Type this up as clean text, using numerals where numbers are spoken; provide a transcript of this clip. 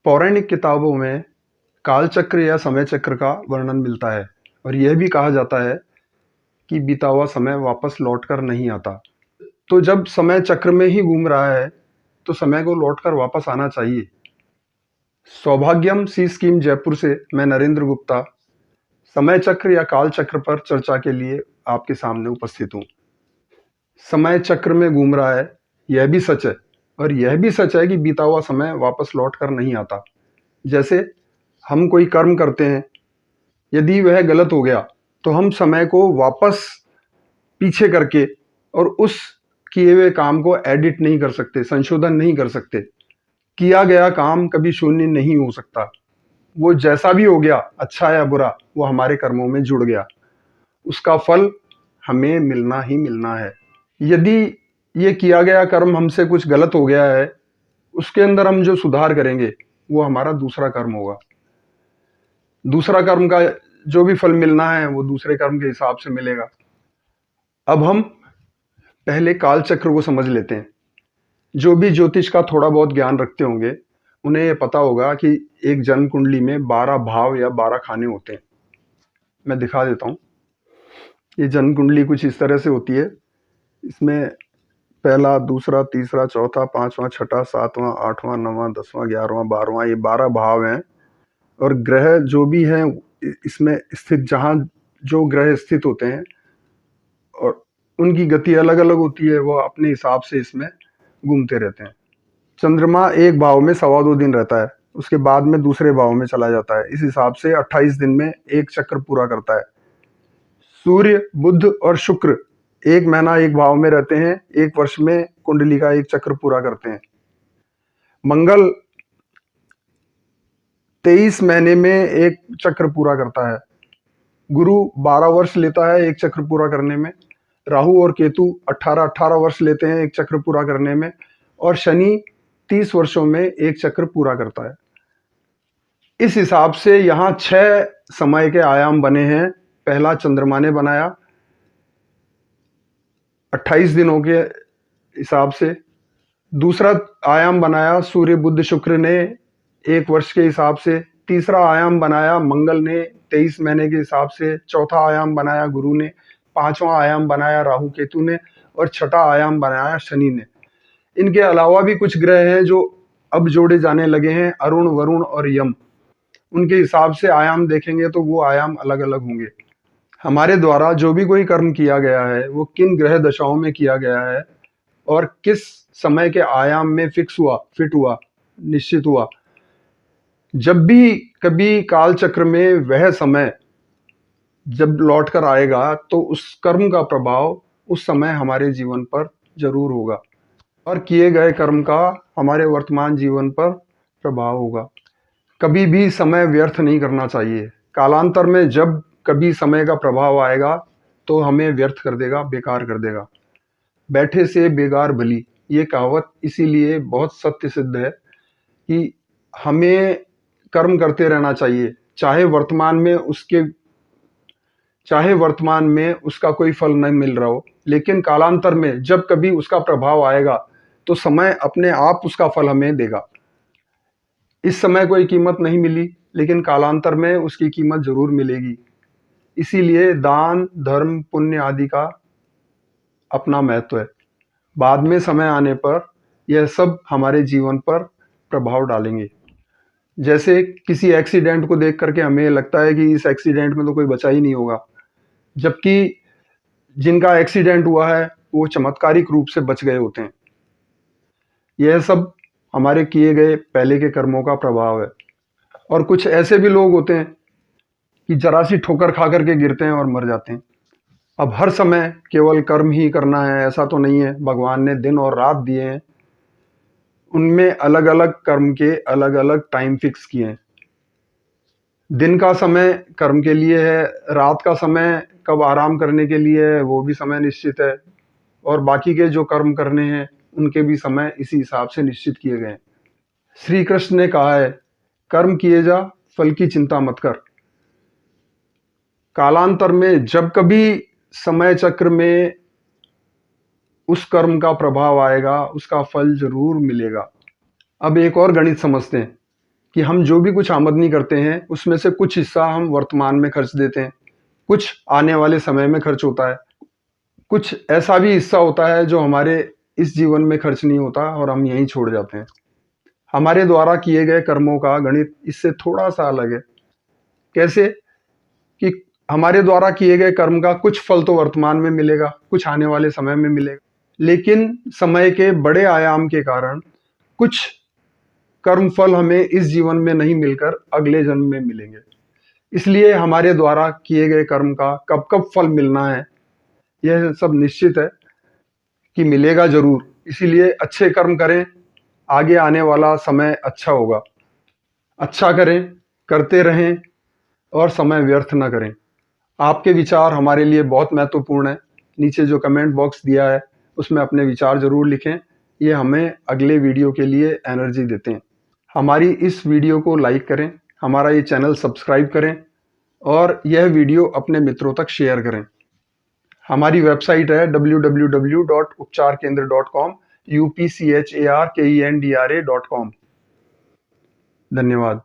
पौराणिक किताबों में कालचक्र या समय चक्र का वर्णन मिलता है और यह भी कहा जाता है कि बीता हुआ समय वापस लौटकर नहीं आता। तो जब समय चक्र में ही घूम रहा है तो समय को लौटकर वापस आना चाहिए। सौभाग्यम सी स्कीम जयपुर से मैं नरेंद्र गुप्ता समय चक्र या काल चक्र पर चर्चा के लिए आपके सामने उपस्थित हूँ। समय चक्र में घूम रहा है, यह भी सच है, और यह भी सच है कि बीता हुआ समय वापस लौट कर नहीं आता। जैसे हम कोई कर्म करते हैं, यदि वह गलत हो गया तो हम समय को वापस पीछे करके और उस किए हुए काम को एडिट नहीं कर सकते, संशोधन नहीं कर सकते। किया गया काम कभी शून्य नहीं हो सकता। वो जैसा भी हो गया, अच्छा या बुरा, वो हमारे कर्मों में जुड़ गया, उसका फल हमें मिलना ही मिलना है। यदि ये किया गया कर्म हमसे कुछ गलत हो गया है, उसके अंदर हम जो सुधार करेंगे वो हमारा दूसरा कर्म होगा। दूसरा कर्म का जो भी फल मिलना है वो दूसरे कर्म के हिसाब से मिलेगा। अब हम पहले काल चक्र को समझ लेते हैं। जो भी ज्योतिष का थोड़ा बहुत ज्ञान रखते होंगे उन्हें ये पता होगा कि एक जन्म कुंडली में 12 भाव या 12 खाने होते हैं। मैं दिखा देता हूँ। ये जन्म कुंडली कुछ इस तरह से होती है। इसमें पहला, दूसरा, तीसरा, चौथा, पांचवा, छठा, सातवां, आठवां, नौवां, 10वां, 11वां, 12वां, ये 12 भाव हैं। और ग्रह जो भी हैं इसमें स्थित, जहाँ जो ग्रह स्थित होते हैं और उनकी गति अलग अलग होती है, वो अपने हिसाब से इसमें घूमते रहते हैं। चंद्रमा एक भाव में 2.25 दिन रहता है, उसके बाद में दूसरे भाव में चला जाता है। इस हिसाब से 28 दिन में एक चक्र पूरा करता है। सूर्य, बुध और शुक्र एक महीना एक भाव में रहते हैं, एक वर्ष में कुंडली का एक चक्र पूरा करते हैं। मंगल 23 महीने में एक चक्र पूरा करता है। गुरु 12 वर्ष लेता है एक चक्र पूरा करने में। राहु और केतु 18 वर्ष लेते हैं एक चक्र पूरा करने में। और शनि 30 वर्षों में एक चक्र पूरा करता है। इस हिसाब से यहाँ 6 समय के आयाम बने हैं। पहला चंद्रमा ने बनाया 28 दिनों के हिसाब से। दूसरा आयाम बनाया सूर्य बुध शुक्र ने 1 वर्ष के हिसाब से। तीसरा आयाम बनाया मंगल ने 23 महीने के हिसाब से। चौथा आयाम बनाया गुरु ने। पांचवा आयाम बनाया राहु केतु ने। और छठा आयाम बनाया शनि ने। इनके अलावा भी कुछ ग्रह हैं जो अब जोड़े जाने लगे हैं, अरुण, वरुण और यम। उनके हिसाब से आयाम देखेंगे तो वो आयाम अलग अलग होंगे। हमारे द्वारा जो भी कोई कर्म किया गया है वो किन ग्रह दशाओं में किया गया है और किस समय के आयाम में फिक्स हुआ, फिट हुआ, निश्चित हुआ। जब भी कभी काल चक्र में वह समय जब लौट कर आएगा तो उस कर्म का प्रभाव उस समय हमारे जीवन पर जरूर होगा और किए गए कर्म का हमारे वर्तमान जीवन पर प्रभाव होगा। कभी भी समय व्यर्थ नहीं करना चाहिए। कालांतर में जब कभी समय का प्रभाव आएगा तो हमें व्यर्थ कर देगा, बेकार कर देगा। बैठे से बेगार भली, ये कहावत इसीलिए बहुत सत्य सिद्ध है कि हमें कर्म करते रहना चाहिए, चाहे वर्तमान में उसका कोई फल नहीं मिल रहा हो, लेकिन कालांतर में जब कभी उसका प्रभाव आएगा तो समय अपने आप उसका फल हमें देगा। इस समय कोई कीमत नहीं मिली, लेकिन कालांतर में उसकी कीमत जरूर मिलेगी। इसीलिए दान, धर्म, पुण्य आदि का अपना महत्व है। बाद में समय आने पर यह सब हमारे जीवन पर प्रभाव डालेंगे। जैसे किसी एक्सीडेंट को देख करके हमें लगता है कि इस एक्सीडेंट में तो कोई बचा ही नहीं होगा, जबकि जिनका एक्सीडेंट हुआ है वो चमत्कारिक रूप से बच गए होते हैं। यह सब हमारे किए गए पहले के कर्मों का प्रभाव है। और कुछ ऐसे भी लोग होते हैं कि जरा सी ठोकर खा करके गिरते हैं और मर जाते हैं। अब हर समय केवल कर्म ही करना है ऐसा तो नहीं है। भगवान ने दिन और रात दिए हैं, उनमें अलग अलग कर्म के अलग अलग टाइम फिक्स किए हैं। दिन का समय कर्म के लिए है, रात का समय कब आराम करने के लिए है वो भी समय निश्चित है, और बाकी के जो कर्म करने हैं उनके भी समय इसी हिसाब से निश्चित किए गए हैं। श्री कृष्ण ने कहा है, कर्म किए जा, फल की चिंता मत कर। कालांतर में जब कभी समय चक्र में उस कर्म का प्रभाव आएगा उसका फल जरूर मिलेगा। अब एक और गणित समझते हैं कि हम जो भी कुछ आमदनी करते हैं उसमें से कुछ हिस्सा हम वर्तमान में खर्च देते हैं, कुछ आने वाले समय में खर्च होता है, कुछ ऐसा भी हिस्सा होता है जो हमारे इस जीवन में खर्च नहीं होता और हम यहीं छोड़ जाते हैं। हमारे द्वारा किए गए कर्मों का गणित इससे थोड़ा-सा अलग है। कैसे? कि हमारे द्वारा किए गए कर्म का कुछ फल तो वर्तमान में मिलेगा, कुछ आने वाले समय में मिलेगा। लेकिन समय के बड़े आयाम के कारण कुछ कर्म फल हमें इस जीवन में नहीं मिलकर अगले जन्म में मिलेंगे। इसलिए हमारे द्वारा किए गए कर्म का कब-कब फल मिलना है, यह सब निश्चित है कि मिलेगा ज़रूर। इसीलिए अच्छे कर्म करें, आगे आने वाला समय अच्छा होगा। अच्छा करें, करते रहें और समय व्यर्थ ना करें। आपके विचार हमारे लिए बहुत महत्वपूर्ण हैं। नीचे जो कमेंट बॉक्स दिया है, उसमें अपने विचार ज़रूर लिखें। ये हमें अगले वीडियो के लिए एनर्जी देते हैं। हमारी इस वीडियो को लाइक करें, हमारा ये चैनल सब्सक्राइब करें और यह वीडियो अपने मित्रों तक शेयर करें। हमारी वेबसाइट है www.upcharkendra.com upcharkendra.com। धन्यवाद।